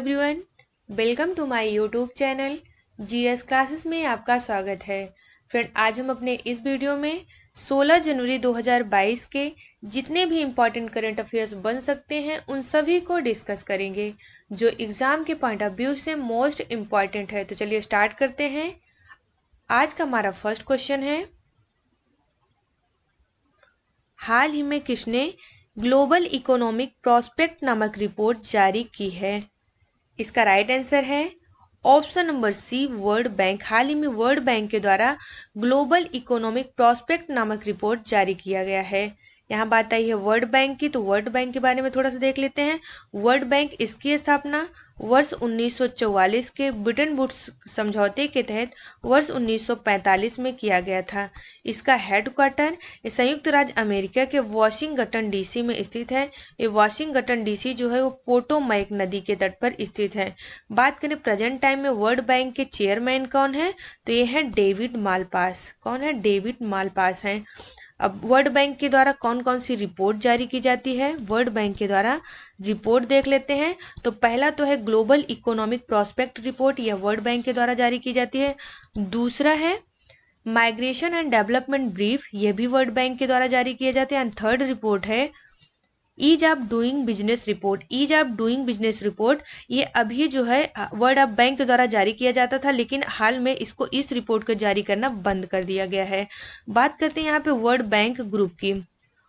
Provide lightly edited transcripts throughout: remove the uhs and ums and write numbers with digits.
Everyone, welcome to my YouTube channel GS classes में आपका स्वागत है। फ्रेंड, आज हम अपने इस वीडियो में 16 जनवरी 2022 के जितने भी इम्पॉर्टेंट करंट अफेयर्स बन सकते हैं उन सभी को डिस्कस करेंगे जो एग्ज़ाम के पॉइंट ऑफ व्यू से मोस्ट इम्पॉर्टेंट है। तो चलिए स्टार्ट करते हैं। आज का हमारा फर्स्ट क्वेश्चन है, हाल ही में किसने ग्लोबल इकोनॉमिक प्रॉस्पेक्ट नामक रिपोर्ट जारी की है? इसका राइट आंसर है option number C, world bank. हाल ही में वर्ल्ड बैंक के द्वारा ग्लोबल इकोनॉमिक प्रॉस्पेक्ट नामक रिपोर्ट जारी किया गया है। यहाँ बात आई है वर्ल्ड बैंक की, तो वर्ल्ड बैंक के बारे में थोड़ा सा देख लेते हैं। वर्ल्ड बैंक, इसकी स्थापना वर्ष 1944 के ब्रिटेन वुड्स समझौते के तहत वर्ष 1945 में किया गया था। इसका हेडक्वार्टर संयुक्त राज्य अमेरिका के वाशिंगटन डीसी में स्थित है। ये वाशिंगटन डीसी जो है वो पोटोमैक नदी के तट पर स्थित है। बात करें प्रेजेंट टाइम में वर्ल्ड बैंक के चेयरमैन कौन है, तो ये है डेविड मालपास। कौन है? डेविड मालपास हैं। अब वर्ल्ड बैंक के द्वारा कौन कौन सी रिपोर्ट जारी की जाती है? वर्ल्ड बैंक के द्वारा रिपोर्ट देख लेते हैं। तो पहला तो है ग्लोबल इकोनॉमिक प्रॉस्पेक्ट रिपोर्ट, यह वर्ल्ड बैंक के द्वारा जारी की जाती है। दूसरा है माइग्रेशन एंड डेवलपमेंट ब्रीफ, यह भी वर्ल्ड बैंक के द्वारा जारी किए जाते हैं। एंड थर्ड रिपोर्ट है ease of doing business report. Ease of doing business report ये अभी जो है वर्ल्ड ऑफ बैंक के द्वारा जारी किया जाता था, लेकिन हाल में इसको इस रिपोर्ट को जारी करना बंद कर दिया गया है। बात करते हैं यहाँ पे वर्ल्ड बैंक ग्रुप की।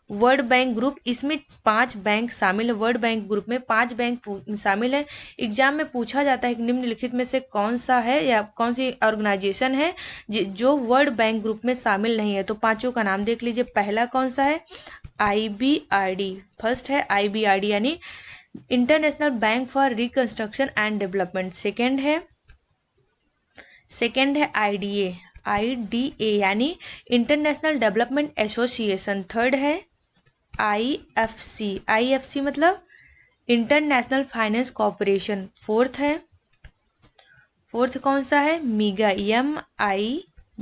वर्ल्ड बैंक ग्रुप, इसमें 5 बैंक शामिल है। वर्ल्ड बैंक ग्रुप में 5 बैंक शामिल है। एग्जाम में पूछा जाता है कि निम्नलिखित में से कौन सा है या कौन सी ऑर्गेनाइजेशन है जो वर्ल्ड बैंक ग्रुप में शामिल नहीं है। तो पांचों का नाम देख लीजिए। पहला कौन सा है? IBRD। फर्स्ट है IBRD यानी international bank for reconstruction and development. Second है IDA यानी इंटरनेशनल डेवलपमेंट एसोसिएशन। थर्ड है IFC मतलब इंटरनेशनल फाइनेंस कॉरपोरेशन। फोर्थ कौन सा है? मीगा,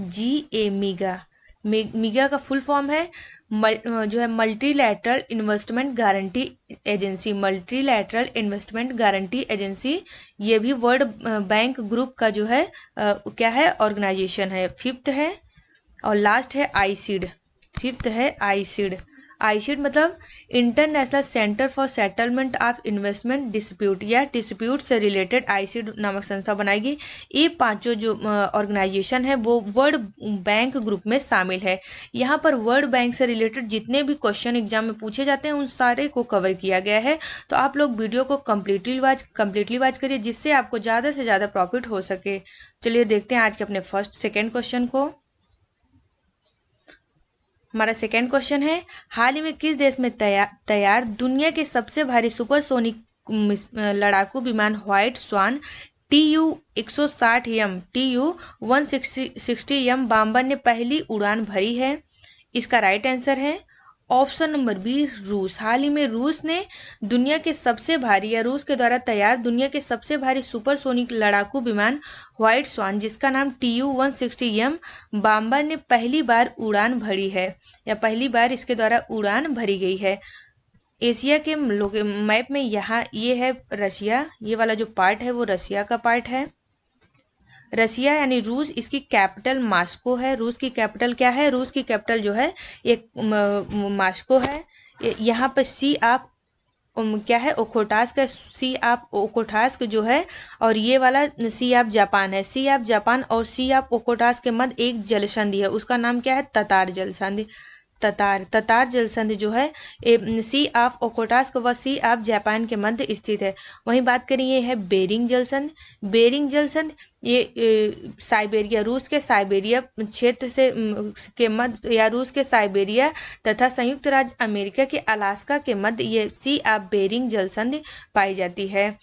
MIGA, मीगा का फुल फॉर्म है जो है multilateral investment guarantee agency. Multilateral investment guarantee agency ये भी वर्ल्ड बैंक ग्रुप का जो है क्या है? ऑर्गेनाइजेशन है। फिफ्थ है और लास्ट है आईसीड। फिफ्थ है आईसीड मतलब international centre for settlement of investment dispute या डिस्प्यूट से रिलेटेड आईसीड नामक संस्था बनाएगी। ये पांचों जो ऑर्गेनाइजेशन है वो वर्ल्ड बैंक ग्रुप में शामिल है। यहाँ पर वर्ल्ड बैंक से रिलेटेड जितने भी क्वेश्चन एग्जाम में पूछे जाते हैं उन सारे को कवर किया गया है। तो आप लोग वीडियो को कम्प्लीटली वॉच करिए जिससे आपको ज़्यादा से ज़्यादा प्रॉफिट हो सके। चलिए देखते हैं आज के अपने सेकेंड क्वेश्चन को। हमारा सेकेंड क्वेश्चन है, हाल ही में किस देश में तैयार दुनिया के सबसे भारी सुपरसोनिक लड़ाकू विमान व्हाइट स्वान TU-160M TU-160M बॉम्बर ने पहली उड़ान भरी है? इसका राइट आंसर है ऑप्शन नंबर बी, रूस। हाल ही में रूस ने दुनिया के सबसे भारी या रूस के द्वारा तैयार दुनिया के सबसे भारी सुपरसोनिक लड़ाकू विमान व्हाइट स्वान जिसका नाम TU-160M बॉम्बर ने पहली बार उड़ान भरी है या पहली बार इसके द्वारा उड़ान भरी गई है। एशिया के मैप में यहाँ ये है रशिया, ये वाला जो पार्ट है वो रशिया का पार्ट है। रसिया यानी रूस, इसकी कैपिटल मास्को है। रूस की कैपिटल क्या है? रूस की कैपिटल जो है ये मास्को है। यहाँ पर सी ऑफ क्या है? ओखोटास्क। सी ऑफ ओखोटास्क जो है और ये वाला सी ऑफ जापान है। सी ऑफ जापान और सी ऑफ ओखोटास्क के मध्य एक जल संधि है, उसका नाम क्या है? ततार जल संधि। ततार जल संधि जो है सी ऑफ ओखोटास्क व सी ऑफ जापान के मध्य स्थित है। वहीं बात करें ये है बेरिंग जल संधि। बेरिंग जल संधि ये साइबेरिया, रूस के साइबेरिया क्षेत्र से के मध्य या रूस के साइबेरिया तथा संयुक्त राज्य अमेरिका के अलास्का के मध्य ये सी ऑफ बेरिंग जल संधि पाई जाती है।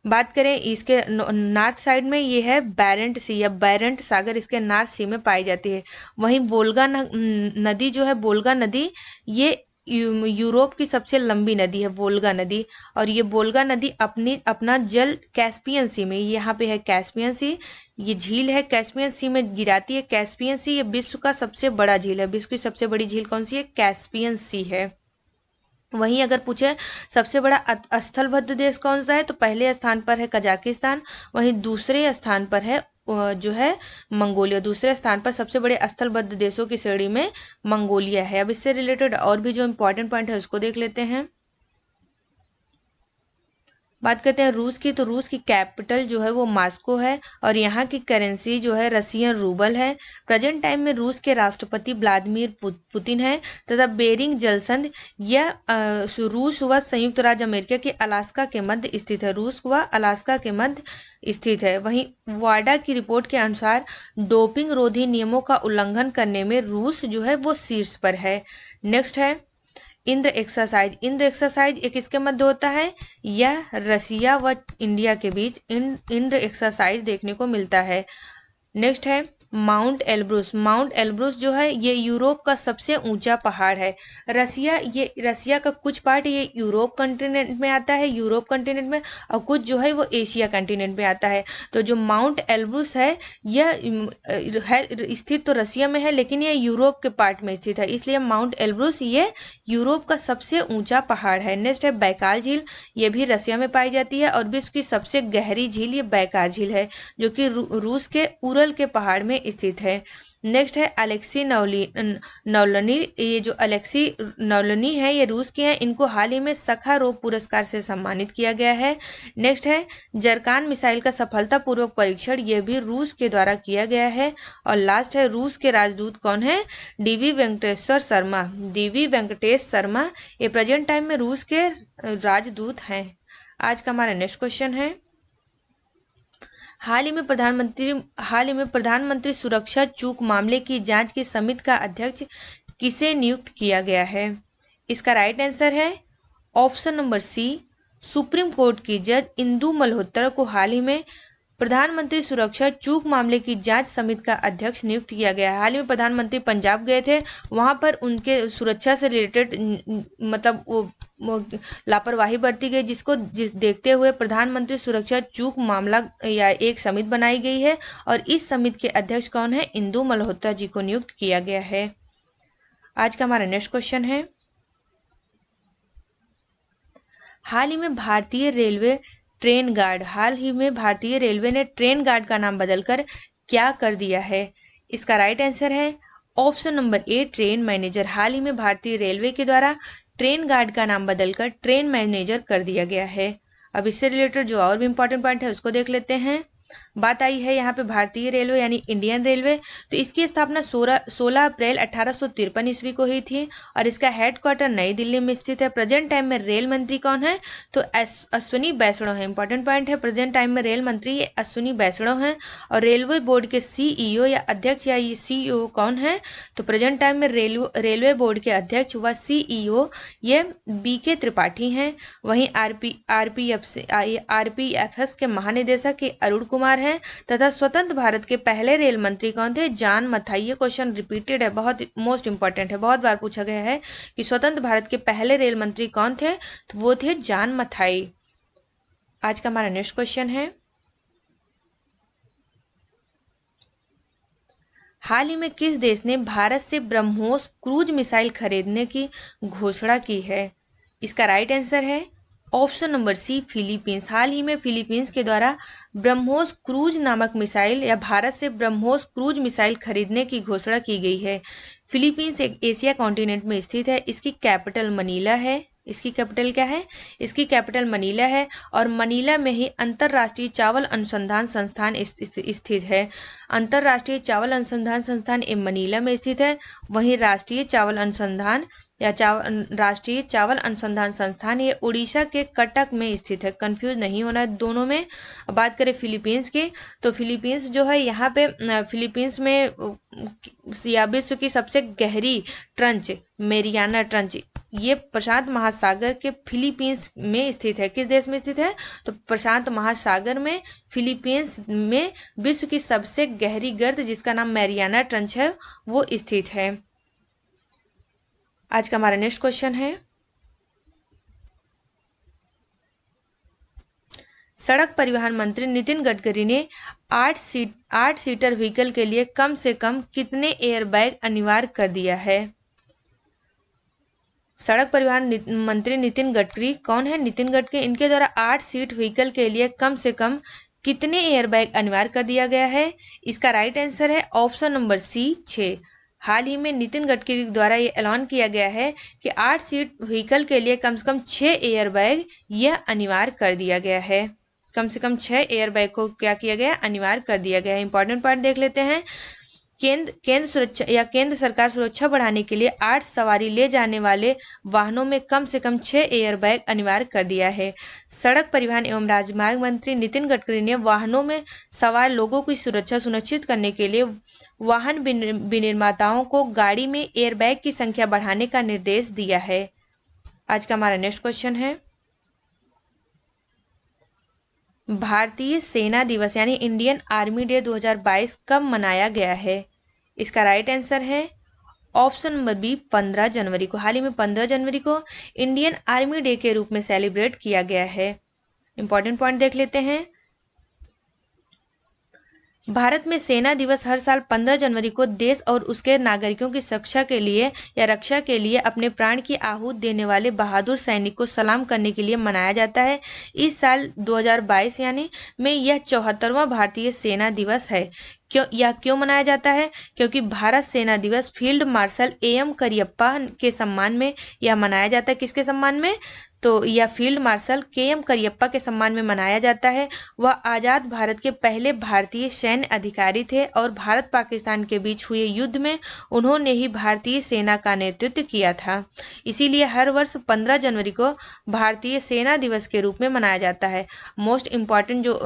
बात करें इसके नॉर्थ साइड में ये है बैरेंट सी या बैरेंट सागर, इसके नॉर्थ सी में पाई जाती है। वहीं वोल्गा नदी जो है, वोल्गा नदी ये यूरोप की सबसे लंबी नदी है वोल्गा नदी। और ये वोल्गा नदी अपना जल कैस्पियन सी में, यहाँ पे है कैस्पियन सी, ये झील है कैस्पियन सी में गिराती है। कैस्पियन सी ये विश्व का सबसे बड़ा झील है। विश्व की सबसे बड़ी झील कौन सी है? कैस्पियन सी है। वहीं अगर पूछे सबसे बड़ा स्थलबद्ध देश कौन सा है, तो पहले स्थान पर है कजाकिस्तान, वहीं दूसरे स्थान पर है जो है मंगोलिया। दूसरे स्थान पर सबसे बड़े स्थलबद्ध देशों की श्रेणी में मंगोलिया है। अब इससे रिलेटेड और भी जो इम्पोर्टेंट पॉइंट है उसको देख लेते हैं। बात करते हैं रूस की, तो रूस की कैपिटल जो है वो मॉस्को है और यहाँ की करेंसी जो है रशियन रूबल है। प्रेजेंट टाइम में रूस के राष्ट्रपति व्लादिमीर पुतिन है तथा बेरिंग जलसंधि यह रूस व संयुक्त राज्य अमेरिका के अलास्का के मध्य स्थित है। रूस व अलास्का के मध्य स्थित है। वहीं वाडा की रिपोर्ट के अनुसार डोपिंग रोधी नियमों का उल्लंघन करने में रूस जो है वो शीर्ष पर है। नेक्स्ट है इंद्र एक्सरसाइज। इंद्र एक्सरसाइज एक किसके मध्य होता है, यह रसिया व इंडिया के बीच इंद्र एक्सरसाइज देखने को मिलता है। नेक्स्ट है माउंट एल्ब्रूस। माउंट एल्ब्रूस जो है ये यूरोप का सबसे ऊंचा पहाड़ है। रसिया का कुछ पार्ट ये यूरोप कंटिनेंट में आता है, यूरोप कंटिनेंट में, और कुछ जो है वो एशिया कंटिनेंट में आता है। तो जो माउंट एल्ब्रूस है यह है स्थित तो रसिया में है, लेकिन यह यूरोप के पार्ट में स्थित है, इसलिए माउंट एल्ब्रूस ये यूरोप का सबसे ऊंचा पहाड़ है। नेक्स्ट है बैकाल झील। ये भी रसिया में पाई जाती है और विश्व की सबसे गहरी झील ये बैकाल झील है, जो कि रूस के उरल के पहाड़ में स्थित है। नेक्स्ट है अलेक्सी नौलनी। ये जो अलेक्सी नौलनी है ये रूस के हैं, इनको हाल ही में सखारोव पुरस्कार से सम्मानित किया गया है। नेक्स्ट है जरकान मिसाइल का सफलतापूर्वक परीक्षण, ये भी रूस के द्वारा किया गया है। और लास्ट है रूस के राजदूत कौन है, डीवी वेंकटेश्वर शर्मा। डीवी वेंकटेश शर्मा ये प्रेजेंट टाइम में रूस के राजदूत हैं। आज का हमारा नेक्स्ट क्वेश्चन है हाल ही में प्रधानमंत्री सुरक्षा चूक मामले की जांच की समिति का अध्यक्ष किसे नियुक्त किया गया है। इसका राइट आंसर है option number C, supreme court की जज इंदु मल्होत्रा को हाल ही में प्रधानमंत्री सुरक्षा चूक मामले की जांच समिति का अध्यक्ष नियुक्त किया गया है। हाल ही में प्रधानमंत्री पंजाब गए थे, वहां पर उनके सुरक्षा से रिलेटेड मतलब वो लापरवाही बरती गई, जिसको देखते हुए प्रधानमंत्री सुरक्षा चूक मामला या एक समिति बनाई गई है और इस समिति के अध्यक्ष कौन है, इंदु मल्होत्रा जी को नियुक्त किया गया है। आज का हमारा नेक्स्ट क्वेश्चन है हाल ही में भारतीय रेलवे ने ट्रेन गार्ड का नाम बदलकर क्या कर दिया है। इसका राइट आंसर है option number A, train manager. हाल ही में भारतीय रेलवे के द्वारा ट्रेन गार्ड का नाम बदलकर ट्रेन मैनेजर कर दिया गया है। अब इससे रिलेटेड जो और भी इंपॉर्टेंट पॉइंट है उसको देख लेते हैं। बात आई है यहाँ पे भारतीय रेलवे यानी इंडियन रेलवे, तो इसकी स्थापना 16 अप्रैल 1853 ईस्वी को हुई थी और इसका हेडक्वार्टर नई दिल्ली में स्थित है। प्रेजेंट टाइम में रेल मंत्री कौन है, तो अश्विनी वैष्णव है। इंपॉर्टेंट पॉइंट है, प्रेजेंट टाइम में रेल मंत्री अश्विनी वैष्णव हैं। और रेलवे बोर्ड के सीईओ या अध्यक्ष या सीईओ कौन है, तो प्रेजेंट टाइम में रेलवे बोर्ड के अध्यक्ष व सीईओ ये BK त्रिपाठी हैं। वहीं आरपीएफएस के महानिदेशक अरुण कुमार हैं तथा स्वतंत्र भारत के पहले रेल मंत्री कौन थे, जॉन मथाई। ये क्वेश्चन रिपीटेड है, बहुत मोस्ट इंपॉर्टेंट है, बहुत बार पूछा गया है कि स्वतंत्र भारत के पहले रेल मंत्री कौन थे, तो वो थे जॉन मथाई। आज का हमारा नेक्स्ट क्वेश्चन है हाल ही में किस देश ने भारत से ब्रह्मोस क्रूज मिसाइल खरीदने की घोषणा की है। इसका राइट आंसर है ऑप्शन नंबर सी, फिलीपींस। हाल ही में फिलीपींस के द्वारा ब्रह्मोस क्रूज नामक मिसाइल या भारत से ब्रह्मोस क्रूज मिसाइल खरीदने की घोषणा की गई है। फिलीपींस एक एशिया कॉन्टिनेंट में स्थित है। इसकी कैपिटल मनीला है। इसकी कैपिटल क्या है, इसकी कैपिटल मनीला है और मनीला में ही अंतर्राष्ट्रीय चावल अनुसंधान संस्थान स्थित है। अंतर्राष्ट्रीय चावल अनुसंधान संस्थान मनीला में स्थित है। वहीं राष्ट्रीय चावल अनुसंधान संस्थान ये उड़ीसा के कटक में स्थित है। कंफ्यूज नहीं होना है दोनों में। बात करें फिलीपींस की, तो फिलीपींस जो है यहाँ पे फिलीपींस में विश्व की सबसे गहरी ट्रंच मेरियाना ट्रंच ये प्रशांत महासागर के फिलीपींस में स्थित है। किस देश में स्थित है, तो प्रशांत महासागर में फिलीपींस में विश्व की सबसे गहरी गर्त जिसका नाम मैरियाना ट्रंच है वो स्थित है। आज का हमारा नेक्स्ट क्वेश्चन है सड़क परिवहन मंत्री नितिन गडकरी ने 8 सीटर व्हीकल के लिए कम से कम कितने एयरबैग अनिवार्य कर दिया है। सड़क परिवहन मंत्री नितिन गडकरी कौन है? नितिन गडकरी। इनके द्वारा 8 सीट व्हीकल के लिए कम से कम कितने एयरबैग अनिवार्य कर दिया गया है? इसका राइट आंसर है ऑप्शन नंबर सी 6। हाल ही में नितिन गडकरी द्वारा ये ऐलान किया गया है कि 8 सीट व्हीकल के लिए कम से कम 6 एयरबैग यह अनिवार्य कर दिया गया है। कम से कम 6 एयरबैग को क्या किया गया? अनिवार्य कर दिया गया है। इंपॉर्टेंट पॉइंट देख लेते हैं। केंद्र सरकार सुरक्षा बढ़ाने के लिए 8 सवारी ले जाने वाले वाहनों में कम से कम 6 एयरबैग अनिवार्य कर दिया है। सड़क परिवहन एवं राजमार्ग मंत्री नितिन गडकरी ने वाहनों में सवार लोगों की सुरक्षा सुनिश्चित करने के लिए वाहन विनिर्माताओं को गाड़ी में एयरबैग की संख्या बढ़ाने का निर्देश दिया है। आज का हमारा नेक्स्ट क्वेश्चन है, भारतीय सेना दिवस यानी इंडियन आर्मी डे 2022 कब मनाया गया है? इसका राइट आंसर है ऑप्शन नंबर बी 15 जनवरी को। हाल ही में 15 जनवरी को इंडियन आर्मी डे के रूप में सेलिब्रेट किया गया है। इंपॉर्टेंट पॉइंट देख लेते हैं। भारत में सेना दिवस हर साल 15 जनवरी को देश और उसके नागरिकों की सुरक्षा के लिए या रक्षा के लिए अपने प्राण की आहूति देने वाले बहादुर सैनिक को सलाम करने के लिए मनाया जाता है। इस साल 2022 यानी में यह 74वां भारतीय सेना दिवस है। क्यों मनाया जाता है? क्योंकि भारत सेना दिवस फील्ड मार्शल AM करियप्पा के सम्मान में यह मनाया जाता है। किसके सम्मान में? तो यह फील्ड मार्शल KM करियप्पा के सम्मान में मनाया जाता है। वह आज़ाद भारत के पहले भारतीय सैन्य अधिकारी थे और भारत पाकिस्तान के बीच हुए युद्ध में उन्होंने ही भारतीय सेना का नेतृत्व किया था। इसीलिए हर वर्ष 15 जनवरी को भारतीय सेना दिवस के रूप में मनाया जाता है। मोस्ट इम्पॉर्टेंट जो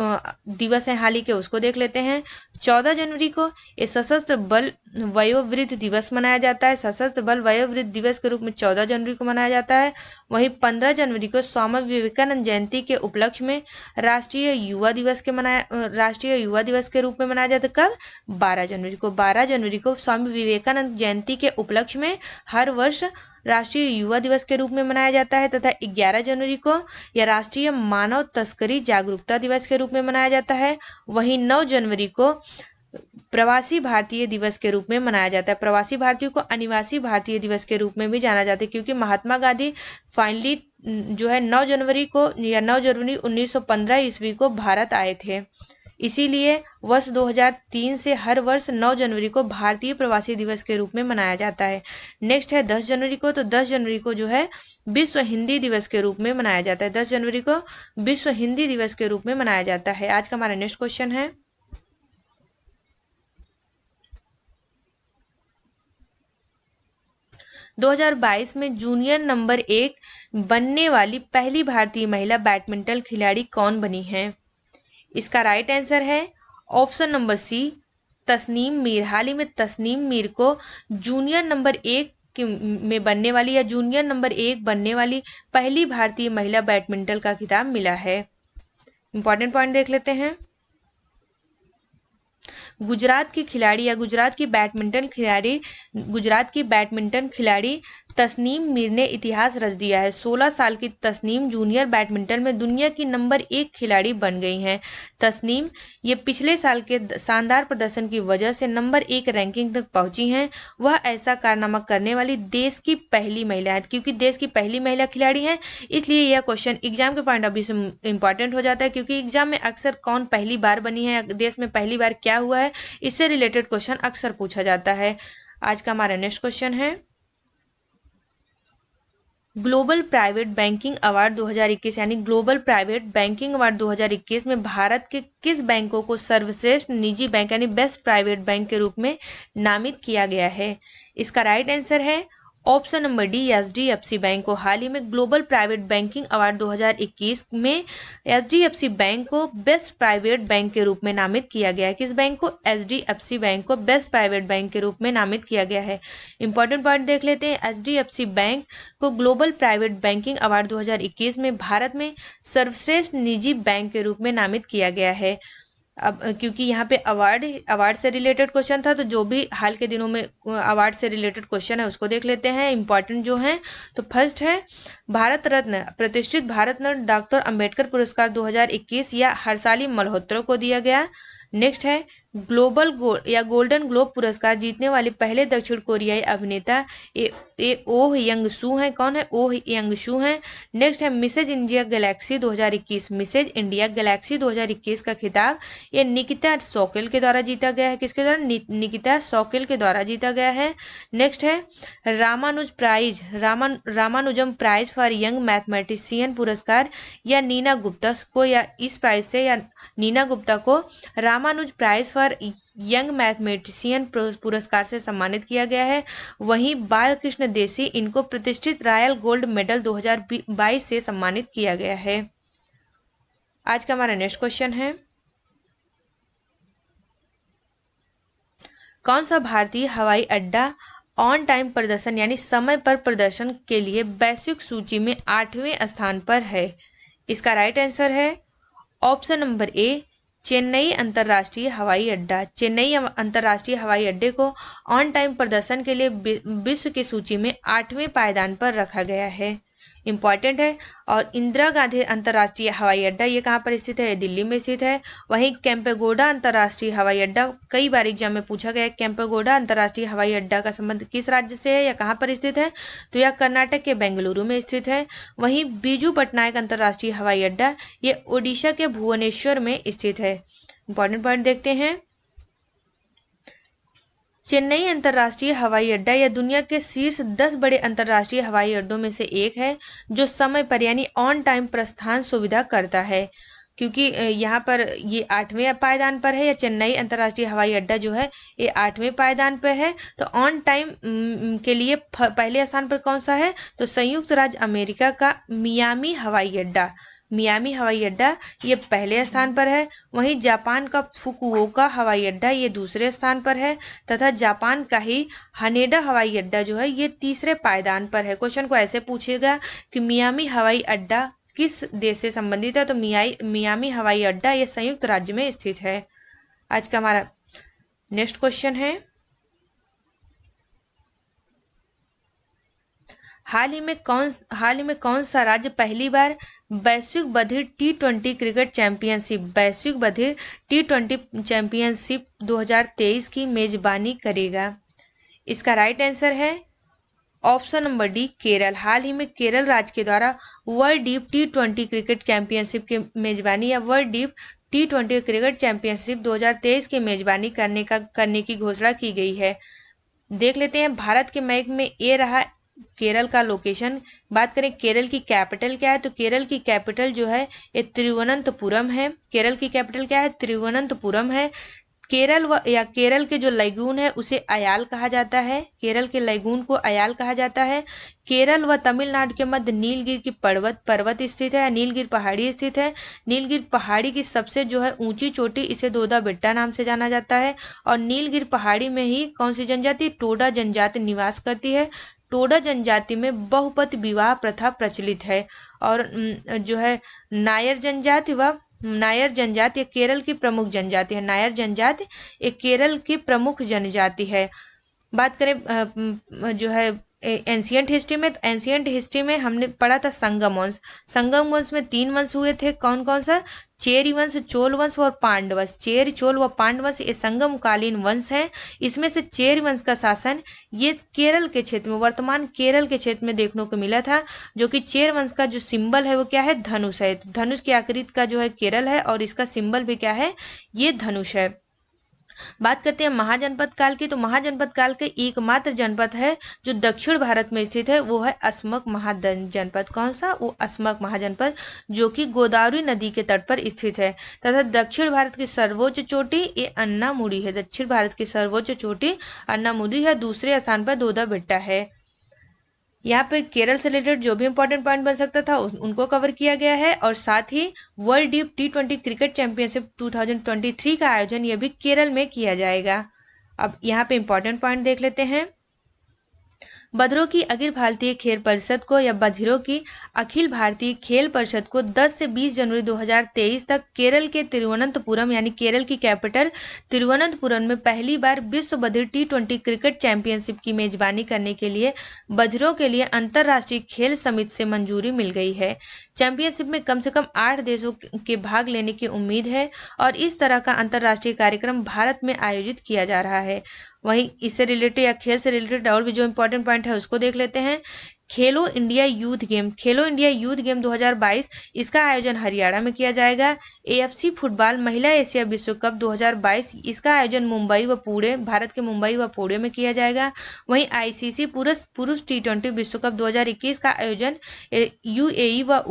दिवस हैं हाल ही के उसको देख लेते हैं। 14 जनवरी को ये सशस्त्र बल वयोवृद्ध दिवस मनाया जाता है। सशस्त्र बल वयोवृद्ध दिवस के रूप में 14 जनवरी को मनाया जाता है। वहीं 15 जनवरी को स्वामी विवेकानंद जयंती के उपलक्ष्य में राष्ट्रीय युवा दिवस के रूप में मनाया जाता है। कब? 12 जनवरी को। 12 जनवरी को स्वामी विवेकानंद जयंती के उपलक्ष्य में हर वर्ष राष्ट्रीय युवा दिवस के रूप में मनाया जाता है तथा 11 जनवरी को यह राष्ट्रीय मानव तस्करी जागरूकता दिवस के रूप में मनाया जाता है। वहीं 9 जनवरी को प्रवासी भारतीय दिवस के रूप में मनाया जाता है। प्रवासी भारतीयों को अनिवासी भारतीय दिवस के रूप में भी जाना जाता है क्योंकि महात्मा गांधी फाइनली जो है 9 जनवरी 1915 ईस्वी को भारत आए थे। इसीलिए वर्ष 2003 से हर वर्ष 9 जनवरी को भारतीय प्रवासी दिवस के रूप में मनाया जाता है। नेक्स्ट है 10 जनवरी को। तो 10 जनवरी को जो है विश्व हिंदी दिवस के रूप में मनाया जाता है। 10 जनवरी को विश्व हिंदी दिवस के रूप में मनाया जाता है। आज का हमारा नेक्स्ट क्वेश्चन है, 2022 में जूनियर नंबर 1 बनने वाली पहली भारतीय महिला बैडमिंटन खिलाड़ी कौन बनी है? इसका राइट आंसर है option number C Tasneem Mir. हाल ही में तस्नीम मीर को जूनियर नंबर 1 में बनने वाली या जूनियर नंबर 1 बनने वाली पहली भारतीय महिला बैडमिंटन का खिताब मिला है। इंपॉर्टेंट पॉइंट देख लेते हैं। गुजरात की बैडमिंटन खिलाड़ी तस्नीम मीर ने इतिहास रच दिया है। 16 साल की तस्नीम जूनियर बैडमिंटन में दुनिया की नंबर 1 खिलाड़ी बन गई हैं। तस्नीम ये पिछले साल के शानदार प्रदर्शन की वजह से नंबर 1 रैंकिंग तक पहुंची हैं। वह ऐसा कारनामा करने वाली देश की पहली महिला है। क्योंकि देश की पहली महिला खिलाड़ी हैं इसलिए यह क्वेश्चन एग्जाम के पॉइंट ऑफ व्यू से इंपॉर्टेंट हो जाता है क्योंकि एग्जाम में अक्सर कौन पहली बार बनी है, देश में पहली बार क्या हुआ है, इससे रिलेटेड क्वेश्चन अक्सर पूछा जाता है। आज का हमारा नेक्स्ट क्वेश्चन है, ग्लोबल प्राइवेट बैंकिंग अवार्ड 2021 यानी ग्लोबल प्राइवेट बैंकिंग अवार्ड 2021 में भारत के किस बैंकों को सर्वश्रेष्ठ निजी बैंक यानी बेस्ट प्राइवेट बैंक के रूप में नामित किया गया है? इसका राइट आंसर है option number D HDFC bank को। हाल ही में ग्लोबल प्राइवेट बैंकिंग अवार्ड 2021 में HDFC बैंक को बेस्ट प्राइवेट बैंक के रूप में नामित किया गया है। किस बैंक को? HDFC बैंक को बेस्ट प्राइवेट बैंक के रूप में नामित किया गया है। इंपॉर्टेंट पॉइंट देख लेते हैं। HDFC बैंक को ग्लोबल प्राइवेट बैंकिंग अवार्ड 2021 में भारत में सर्वश्रेष्ठ निजी बैंक के रूप में नामित किया गया है। अब क्योंकि यहाँ पे अवार्ड से रिलेटेड क्वेश्चन था तो जो भी हाल के दिनों में अवार्ड से रिलेटेड क्वेश्चन है उसको देख लेते हैं। इंपॉर्टेंट जो हैं तो फर्स्ट है भारत रत्न, प्रतिष्ठित भारत रत्न डॉक्टर अंबेडकर पुरस्कार 2021 या हर्षाली मल्होत्रा को दिया गया। नेक्स्ट है या गोल्डन ग्लोब पुरस्कार जीतने वाले पहले दक्षिण कोरियाई अभिनेता ओह यंग सू हैं। कौन है? ओह यंग सू हैं। नेक्स्ट है Mrs India Galaxy 2021। Mrs India Galaxy 2021 का खिताब ये निकिता सौकेल के द्वारा जीता गया है। किसके द्वारा? निकिता सौकेल के द्वारा जीता गया है। नेक्स्ट है Ramanujan prize for young mathematician पुरस्कार या नीना गुप्ता को, या इस प्राइज से या नीना गुप्ता को Ramanuja prize for young mathematician पुरस्कार से सम्मानित किया गया है। वहीं बालकृष्ण देसी इनको प्रतिष्ठित रॉयल गोल्ड मेडल 2022 से सम्मानित किया गया है। आज का हमारा नेक्स्ट क्वेश्चन है, कौन सा भारतीय हवाई अड्डा ऑन टाइम प्रदर्शन यानी समय पर प्रदर्शन के लिए वैश्विक सूची में 8वें स्थान पर है? इसका राइट आंसर है ऑप्शन नंबर ए चेन्नई अंतर्राष्ट्रीय हवाई अड्डा। चेन्नई अंतर्राष्ट्रीय हवाई अड्डे को ऑन टाइम प्रदर्शन के लिए विश्व की सूची में 8वें पायदान पर रखा गया है। इम्पॉर्टेंट है। और इंदिरा गांधी अंतर्राष्ट्रीय हवाई अड्डा ये कहाँ पर स्थित है? दिल्ली में स्थित है। वहीं केम्पेगौड़ा अंतर्राष्ट्रीय हवाई अड्डा कई बार एग्जाम में पूछा गया है। केम्पेगौड़ा अंतर्राष्ट्रीय हवाई अड्डा का संबंध किस राज्य से है या कहाँ पर स्थित है? तो यह कर्नाटक के बेंगलुरु में स्थित है। वहीं बीजू पटनायक अंतर्राष्ट्रीय हवाई अड्डा ये ओडिशा के भुवनेश्वर में स्थित है। इंपॉर्टेंट पॉइंट देखते हैं। चेन्नई अंतर्राष्ट्रीय हवाई अड्डा यह दुनिया के शीर्ष 10 बड़े अंतर्राष्ट्रीय हवाई अड्डों में से एक है जो समय पर यानी ऑन टाइम प्रस्थान सुविधा करता है। क्योंकि यहाँ पर ये 8वें पायदान पर है, या चेन्नई अंतर्राष्ट्रीय हवाई अड्डा जो है ये 8वें पायदान पर है। तो ऑन टाइम के लिए पहले स्थान पर कौन सा है? तो संयुक्त राज्य अमेरिका का मियामी हवाई अड्डा। मियामी हवाई अड्डा ये पहले स्थान पर है। वहीं जापान का फुकुओका हवाई अड्डा ये दूसरे स्थान पर है, तथा जापान का ही हनेडा हवाई अड्डा जो है ये तीसरे पायदान पर है। क्वेश्चन को ऐसे पूछेगा कि मियामी हवाई अड्डा किस देश से संबंधित है? तो मियामी हवाई अड्डा ये संयुक्त राज्य में स्थित है। आज का हमारा नेक्स्ट क्वेश्चन है, हाल ही में कौन सा राज्य पहली बार वैश्विक बधिर T20 क्रिकेट चैंपियनशिप 2023 की मेजबानी करेगा? इसका राइट आंसर है ऑप्शन नंबर डी केरल। हाल ही में केरल राज्य के द्वारा world deaf T20 cricket championship की मेजबानी या world deaf T20 cricket championship 2023 की मेजबानी करने की घोषणा की गई है। देख लेते हैं भारत के मैप में ये रहा केरल का लोकेशन। बात करें केरल की कैपिटल क्या है, तो केरल की कैपिटल जो है ये तिरुवनंतपुरम है। केरल की कैपिटल क्या है? तिरुवनंतपुरम है। केरल के जो लैगून है उसे अयाल कहा जाता है। केरल के लैगून को अयाल कहा जाता है। केरल व तमिलनाडु के मध्य नीलगिरी की पर्वत स्थित है, नीलगिरी पहाड़ी स्थित है। नीलगिरी पहाड़ी की सबसे जो है ऊंची चोटी इसे दोदा बेट्टा नाम से जाना जाता है। और नीलगिरी पहाड़ी में ही कौन सी जनजाति? टोडा जनजाति निवास करती है। टोडा जनजाति में बहुपति विवाह प्रथा प्रचलित है। और जो है नायर जनजाति केरल की प्रमुख जनजाति है। नायर जनजाति एक केरल की प्रमुख जनजाति है। बात करें जो है एंशियंट हिस्ट्री में हमने पढ़ा था संगम वंश में 3 वंश हुए थे। कौन कौन सा? चेरी वंश, चोल वंश और पांड्य वंश। चेर, चोल व पांड्य वंश ये संगमकालीन वंश हैं। इसमें से चेर वंश का शासन ये केरल के क्षेत्र में, वर्तमान केरल के क्षेत्र में देखने को मिला था। जो कि चेर वंश का जो सिंबल है वो क्या है? धनुष है। धनुष की आकृति का जो है केरल है और इसका सिंबल भी क्या है? ये धनुष है। बात करते हैं महाजनपद काल की, तो महाजनपद काल के एकमात्र जनपद है जो दक्षिण भारत में स्थित है वो है अस्मक महाजनपद। कौन सा? वो अस्मक महाजनपद जो कि गोदावरी नदी के तट पर स्थित है। तथा दक्षिण भारत की सर्वोच्च चोटी ये अन्नामुडी है। दक्षिण भारत की सर्वोच्च चोटी अन्नामुडी है। दूसरे स्थान पर दोदा बेट्टा है। यहाँ पे केरल से रिलेटेड जो भी इंपॉर्टेंट पॉइंट बन सकता था उनको कवर किया गया है। और साथ ही world deaf T20 cricket championship 2023 का आयोजन यह भी केरल में किया जाएगा। अब यहाँ पे इंपॉर्टेंट पॉइंट देख लेते हैं। बधिरों की अखिल भारतीय खेल परिषद को या बधिरों की अखिल भारतीय खेल परिषद को 10 से 20 जनवरी 2023 तक केरल के तिरुवनंतपुरम यानी केरल की कैपिटल तिरुवनंतपुरम में पहली बार विश्व बधिर T20 क्रिकेट चैंपियनशिप की मेजबानी करने के लिए बधिरों के लिए अंतर्राष्ट्रीय खेल समिति से मंजूरी मिल गई है। चैंपियनशिप में कम से कम 8 देशों के भाग लेने की उम्मीद है और इस तरह का अंतर्राष्ट्रीय कार्यक्रम भारत में आयोजित किया जा रहा है। वहीं इससे रिलेटेड या खेल से रिलेटेड और भी जो इम्पोर्टेंट पॉइंट है उसको देख लेते हैं। खेलो इंडिया यूथ गेम 2022 इसका आयोजन हरियाणा में किया जाएगा। AFC फुटबॉल महिला एशिया विश्व कप 2022 इसका आयोजन भारत के मुंबई व पुणे में किया जाएगा। वहीं ICC पुरुष T20 विश्व कप 2021 का आयोजन UAE व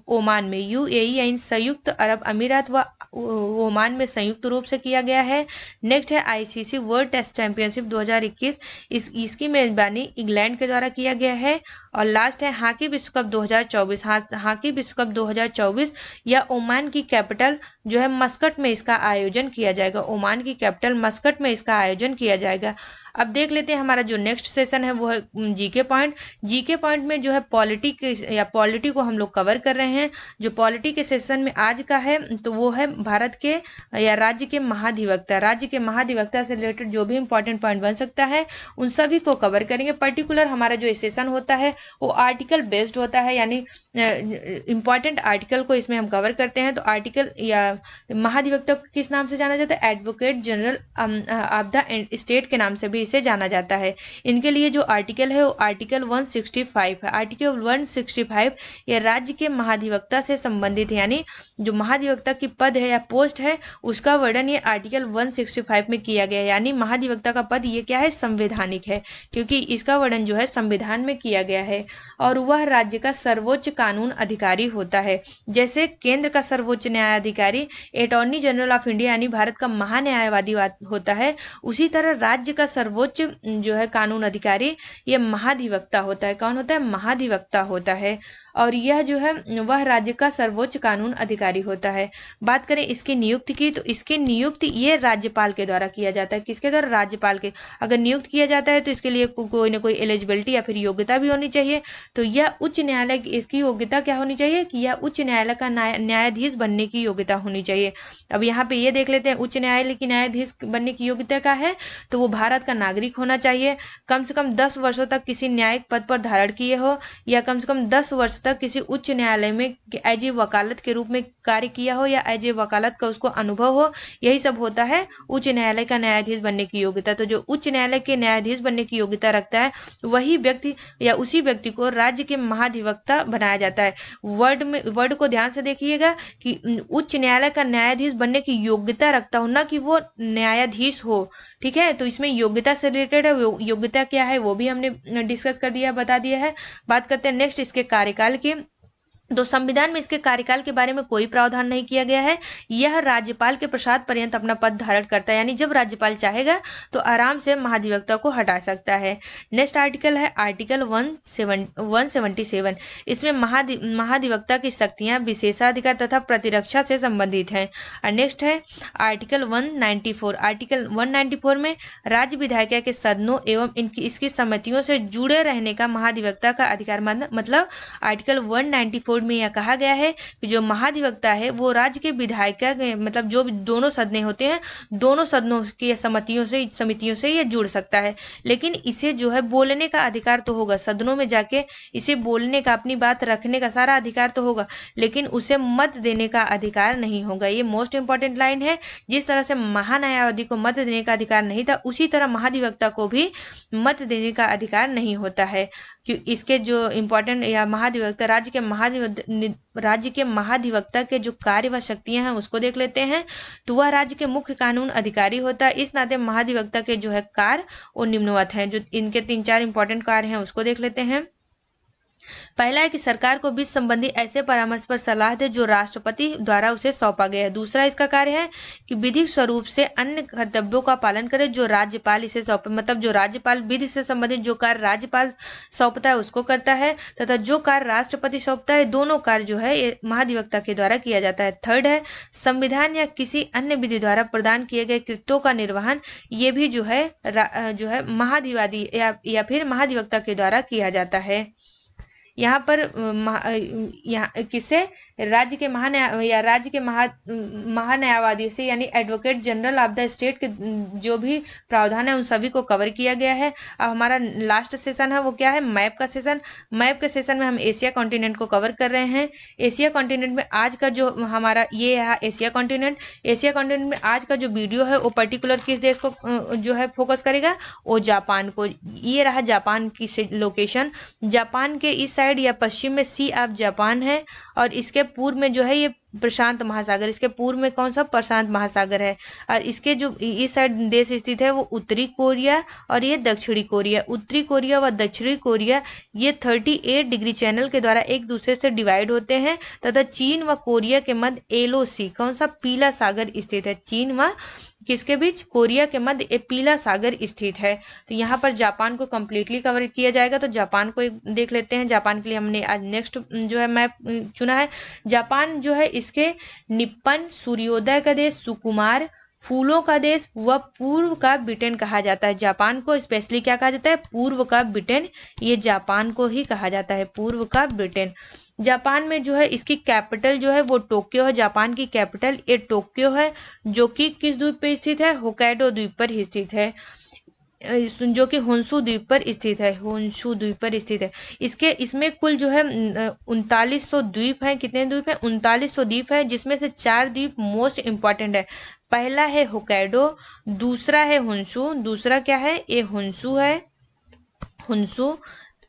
ओमान में यानी संयुक्त अरब अमीरात व ओमान में संयुक्त रूप से किया गया है। नेक्स्ट है ICC वर्ल्ड टेस्ट चैंपियनशिप 2021 इसकी मेजबानी इंग्लैंड के द्वारा किया गया है। और लास्ट है हॉकी विश्व कप 2024 हॉकी विश्व कप 2024 या ओमान की कैपिटल जो है मस्कट में इसका आयोजन किया जाएगा। ओमान की कैपिटल मस्कट में इसका आयोजन किया जाएगा। अब देख लेते हैं हमारा जो नेक्स्ट सेशन है वो है जीके पॉइंट में जो है पॉलिटी को हम लोग कवर कर रहे हैं। जो पॉलिटी के सेशन में आज का है तो वो है भारत के या राज्य के महाधिवक्ता से रिलेटेड जो भी इंपॉर्टेंट पॉइंट बन सकता है उन सभी को कवर करेंगे। पर्टिकुलर हमारा जो सेशन होता है वो आर्टिकल बेस्ड होता है, यानी इंपॉर्टेंट आर्टिकल को इसमें हम कवर करते हैं। तो आर्टिकल या महाधिवक्ता को किस नाम से जाना जाता है? Advocate general of the state के नाम से भी इसे जाना जाता है। इनके लिए जो आर्टिकल है वो आर्टिकल 165 है। आर्टिकल 165 ये राज्य के महाधिवक्ता से संबंधित है, यानी जो महाधिवक्ता की पद है या पोस्ट है उसका वर्णन ये आर्टिकल 165 में किया गया है। यानी महाधिवक्ता का पद ये क्या है? संवैधानिक है, क्योंकि इसका वर्णन जो है संविधान में किया गया है। और वह राज्य का सर्वोच्च कानून अधिकारी होता है। जैसे केंद्र का सर्वोच्च न्यायाधिकारी अटॉर्नी जनरल ऑफ इंडिया यानी भारत का महान्यायवादी होता है, उसी तरह राज्य का सर्वोच्च जो है कानून अधिकारी ये महाधिवक्ता होता है। कौन होता है? महाधिवक्ता होता है। और यह जो है वह राज्य का सर्वोच्च कानून अधिकारी होता है। बात करें इसकी नियुक्ति की, तो इसकी नियुक्ति ये राज्यपाल के द्वारा किया जाता है। किसके द्वारा? राज्यपाल के। अगर नियुक्त किया जाता है तो इसके लिए कोई ना कोई एलिजिबिलिटी या फिर योग्यता भी होनी चाहिए। तो यह उच्च न्यायालय इसकी योग्यता क्या होनी चाहिए कि यह उच्च न्यायालय का न्यायाधीश बनने की योग्यता होनी चाहिए। अब यहाँ पे ये देख लेते हैं उच्च न्यायालय की न्यायाधीश बनने की योग्यता क्या है, तो वो भारत का नागरिक होना चाहिए, कम से कम 10 वर्षों तक किसी न्यायिक पद पर धारण किए हो, या कम से कम 10 वर्ष तक किसी उच्च न्यायालय में एज ए वकालत के रूप में कार्य किया हो या एज ए वकालत का उसको अनुभव हो। यही सब होता है उच्च न्यायालय का न्यायाधीश बनने की योग्यता। तो जो उच्च न्यायालय के न्यायाधीश बनने की योग्यता रखता है वही व्यक्ति या उसी व्यक्ति को राज्य के महाधिवक्ता बनाया जाता है। वर्ड को ध्यान से देखिएगा कि उच्च न्यायालय का न्यायाधीश बनने की योग्यता रखता हो, ना कि वो न्यायाधीश हो। ठीक है, तो इसमें योग्यता से रिलेटेड है। योग्यता क्या है वो भी हमने डिस्कस कर दिया, बता दिया है। बात करते हैं नेक्स्ट इसके कार्यकाल की। तो संविधान में इसके कार्यकाल के बारे में कोई प्रावधान नहीं किया गया है। यह राज्यपाल के प्रसाद पर्यंत अपना पद धारण करता है, यानी जब राज्यपाल चाहेगा तो आराम से महाधिवक्ता को हटा सकता है। नेक्स्ट आर्टिकल है आर्टिकल 177। इसमें महाधिवक्ता की शक्तियां, विशेषाधिकार तथा प्रतिरक्षा से संबंधित हैं। और नेक्स्ट है आर्टिकल 194। आर्टिकल 194 में राज्य विधायिका के सदनों एवं इसकी समितियों से जुड़े रहने का महाधिवक्ता का अधिकार, मतलब आर्टिकल 194 में यह कहा गया है कि जो महाधिवक्ता है वो राज्य के विधायिका के, मतलब जो दोनों सदन होते हैं, दोनों सदनों की समितियों से यह जुड़ सकता है। लेकिन इसे जो है बोलने का अधिकार तो होगा, सदनों में जाके इसे बोलने का, अपनी बात रखने का सारा अधिकार तो होगा, लेकिन उसे मत देने का अधिकार नहीं होगा। ये मोस्ट इंपॉर्टेंट लाइन है। जिस तरह से महान्यायवादी को मत देने का अधिकार नहीं था, उसी तरह महाधिवक्ता को भी मत देने का अधिकार नहीं होता है। कि इसके जो इम्पोर्टेंट या महाधिवक्ता राज्य के महाधिवक्ता के जो कार्य व शक्तियां हैं उसको देख लेते हैं। तो वह राज्य के मुख्य कानून अधिकारी होता है। इस नाते महाधिवक्ता के जो है कार्य वो निम्नवत हैं। जो इनके 3-4 इंपॉर्टेंट कार्य हैं उसको देख लेते हैं। पहला है कि सरकार को वित्त संबंधी ऐसे परामर्श पर सलाह दे जो राष्ट्रपति द्वारा उसे सौंपा गया है। दूसरा इसका कार्य है कि विधिक स्वरूप से अन्य कर्तव्यों का पालन करे जो राज्यपाल इसे सौंपे, मतलब जो राज्यपाल विधि से संबंधित जो कार्य राज्यपाल सौंपता है उसको करता है, तथा जो कार्य राष्ट्रपति सौंपता है दोनों कार्य जो है ये महाधिवक्ता के द्वारा किया जाता है। थर्ड है संविधान या किसी अन्य विधि द्वारा प्रदान किए गए कृत्यों का निर्वहन, ये भी जो है महाधिवादी या फिर महाधिवक्ता के द्वारा किया जाता है। यहाँ पर यहाँ किससे, राज्य के महान्यायवादियों से यानी advocate general of the state के जो भी प्रावधान है उन सभी को कवर किया गया है। अब हमारा लास्ट सेशन है वो क्या है, मैप का सेशन। मैप के सेशन में हम एशिया कॉन्टिनेंट को कवर कर रहे हैं। एशिया कॉन्टिनेंट में आज का जो हमारा ये है एशिया कॉन्टिनेंट। एशिया कॉन्टिनेंट में आज का जो वीडियो है वो पर्टिकुलर किस देश को जो है फोकस करेगा, वो जापान को। ये रहा जापान की लोकेशन। जापान के इस साइड या पश्चिम में सी ऑफ जापान है और इसके पूर्व में जो है ये प्रशांत महासागर, इसके पूर्व में कौन सा प्रशांत महासागर है। और इसके जो इस साइड देश स्थित है वो उत्तरी कोरिया और ये दक्षिणी कोरिया। उत्तरी कोरिया व दक्षिणी कोरिया ये 38 डिग्री चैनल के द्वारा एक दूसरे से डिवाइड होते हैं तथा चीन व कोरिया के मध्य येलो सी, कौन सा, पीला सागर स्थित है। चीन व किसके बीच, कोरिया के मध्य एक पीला सागर स्थित है। तो यहाँ पर जापान को कंप्लीटली कवर किया जाएगा। तो जापान को देख लेते हैं। जापान के लिए हमने आज नेक्स्ट जो है मैप चुना है। जापान जो है इसके निप्पन, सूर्योदय का देश, सुकुमार, फूलों का देश व पूर्व का ब्रिटेन कहा जाता है। जापान को स्पेशली क्या कहा जाता है, पूर्व का ब्रिटेन। ये जापान को ही कहा जाता है पूर्व का ब्रिटेन। जापान में जो है इसकी कैपिटल जो है वो टोक्यो है। जापान की कैपिटल ये टोक्यो है जो कि किस द्वीप पर स्थित है, होक्काइडो द्वीप पर स्थित है, जो कि होन्शु द्वीप पर स्थित है। होन्शु द्वीप पर स्थित है। इसमें कुल जो है 3900 द्वीप हैं। कितने द्वीप हैं, 3900 द्वीप है, जिसमें से 4 द्वीप मोस्ट इंपॉर्टेंट है। पहला है होक्काइडो, दूसरा है होन्शु, दूसरा क्या है, ये होन्शु है, होन्शु।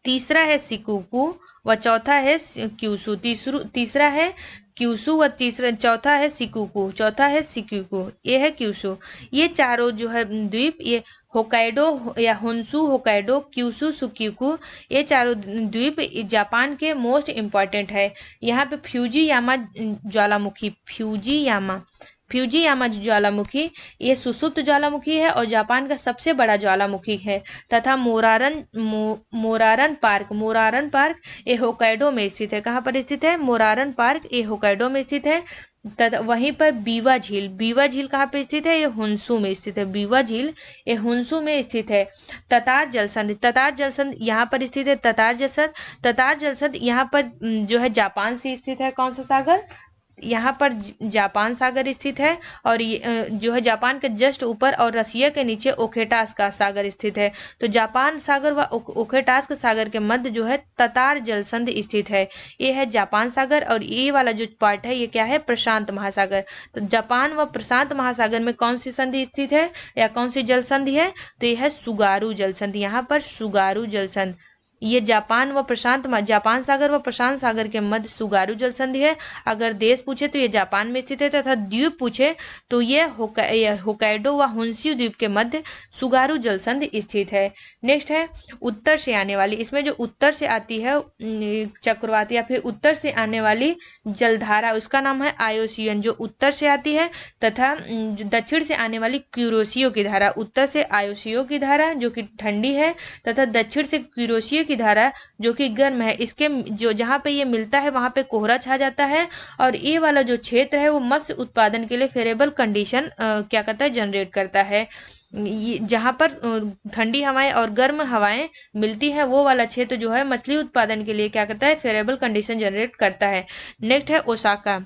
तीसरा है शिकोकू व चौथा है क्यूशु। तीसरा है क्यूशु व चौथा है शिकोकू, चौथा है शिकोकू, ये है क्यूशु। ये चारों जो है द्वीप, ये होक्काइडो या होन्शु, होक्काइडो, क्यूशु, शिकोकू, ये चारों द्वीप जापान के मोस्ट इम्पॉर्टेंट है। यहाँ पे फ्यूजियामा ज्वालामुखी, फ्यूजियामा ज्वालामुखी ये सुसुप्त ज्वालामुखी है और जापान का सबसे बड़ा ज्वालामुखी है। तथा मोरारन पार्क ये होक्काइडो में स्थित है। कहाँ पर स्थित है, मोरारन पार्क ये होक्काइडो में स्थित है। तथा वहीं पर बीवा झील कहाँ पे स्थित है, ये होन्शु में स्थित है। बीवा झील ये होन्शु में स्थित है। ततार जलसंध यहाँ पर स्थित है। ततार जलसंध यहाँ पर जो है जापान से स्थित है। कौन सा सागर, यहाँ पर जापान सागर स्थित है। और ये जो है जापान के जस्ट ऊपर और रसिया के नीचे ओखेटास्क सागर स्थित है। तो जापान सागर व ओखेटास्क सागर के मध्य जो है ततार जलसंध स्थित है। ये है जापान सागर और ये वाला जो पार्ट है ये क्या है, प्रशांत महासागर। तो जापान व प्रशांत महासागर में कौन सी संधि स्थित है या कौन सी जलसंधि है, तो यह है सुगारू जलसंध। यहाँ पर सुगारू जलसंध, ये जापान सागर व प्रशांत सागर के मध्य सुगारू जलसंधि है। अगर देश पूछे तो ये जापान में स्थित है तथा द्वीप पूछे तो ये होक्काइडो व होन्शु द्वीप के मध्य सुगारू जलसंधि स्थित है। नेक्स्ट है उत्तर से आने वाली, इसमें जो उत्तर से आती है चक्रवात या फिर उत्तर से आने वाली जलधारा उसका नाम है आयोसियन, जो उत्तर से आती है। तथा दक्षिण से आने वाली क्यूरोसियो की धारा, उत्तर से आयोसियो की धारा जो कि ठंडी है तथा दक्षिण से क्यूरोसियो की धारा जो कि गर्म है। इसके जो जहाँ पे ये मिलता है वहाँ पे कोहरा छा जाता है और ये वाला जो क्षेत्र है वो मत्स्य उत्पादन के लिए फेवरेबल कंडीशन क्या करता है, जनरेट करता है। जहाँ पर ठंडी हवाएं और गर्म हवाएं मिलती हैं वो वाला क्षेत्र जो है मछली उत्पादन के लिए क्या करता है, फेवरेबल कंडीशन जनरेट करता है। नेक्स्ट है ओसाका,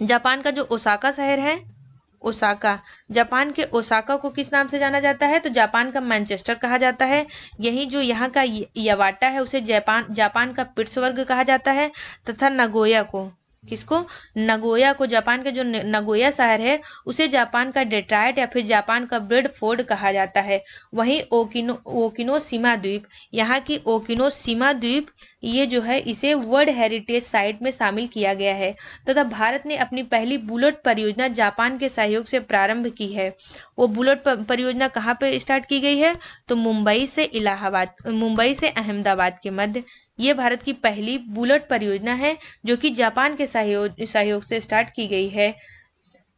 जापान का जो ओसाका शहर है, ओसाका, जापान के ओसाका को किस नाम से जाना जाता है, तो जापान का मैनचेस्टर कहा जाता है। यही जो यहाँ का यवाटा है उसे जापान का पिट्सबर्ग कहा जाता है। तथा नगोया को, किसको, नगोया को, जापान का जो नगोया शहर है उसे जापान का डेट्रॉयट या फिर जापान का ब्रेडफोर्ड कहा जाता है। वहीं ओकिनोशिमा द्वीप, यहाँ की ओकिनोशिमा द्वीप ये जो है इसे वर्ल्ड हेरिटेज साइट में शामिल किया गया है। तथा भारत ने अपनी पहली बुलेट परियोजना जापान के सहयोग से प्रारंभ की है। वो बुलेट परियोजना कहाँ पे स्टार्ट की गई है, तो मुंबई से अहमदाबाद के मध्य ये भारत की पहली बुलेट परियोजना है जो कि जापान के सहयोग से स्टार्ट की गई है।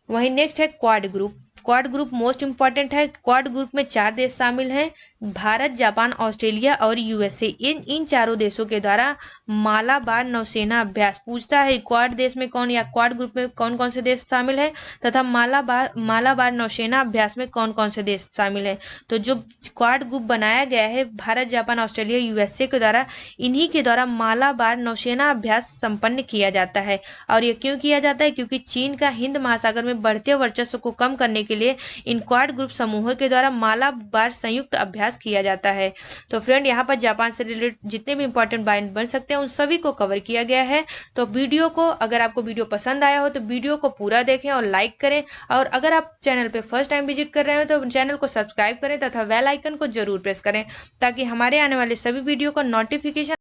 वहीं नेक्स्ट है quad group. Quad group most important है। क्वाड ग्रुप में 4 देश शामिल हैं, भारत, जापान, ऑस्ट्रेलिया और यूएसए। इन चारों देशों के द्वारा मालाबार नौसेना अभ्यास पूछता है क्वाड देश में कौन, या क्वाड ग्रुप में कौन कौन से देश शामिल है तथा मालाबार नौसेना अभ्यास में कौन कौन से देश शामिल है। तो जो क्वाड ग्रुप बनाया गया है भारत, जापान, ऑस्ट्रेलिया, यूएसए के द्वारा, इन्हीं के द्वारा मालाबार नौसेना अभ्यास संपन्न किया जाता है। और ये क्यों किया जाता है? क्योंकि चीन का हिंद महासागर में बढ़ते वर्चस्व को कम करने के लिए इन क्वाड ग्रुप समूहों के द्वारा मालाबार संयुक्त अभ्यास किया जाता है। तो फ्रेंड, यहाँ पर जापान से रिलेटेड जितने भी इंपॉर्टेंट पॉइंट बन सकते हैं उन सभी को कवर किया गया है। तो वीडियो को, अगर आपको वीडियो पसंद आया हो तो वीडियो को पूरा देखें और लाइक करें, और अगर आप चैनल पे फर्स्ट टाइम विजिट कर रहे हो तो चैनल को सब्सक्राइब करें तथा बेल आइकन को जरूर प्रेस करें ताकि हमारे आने वाले सभी वीडियो का नोटिफिकेशन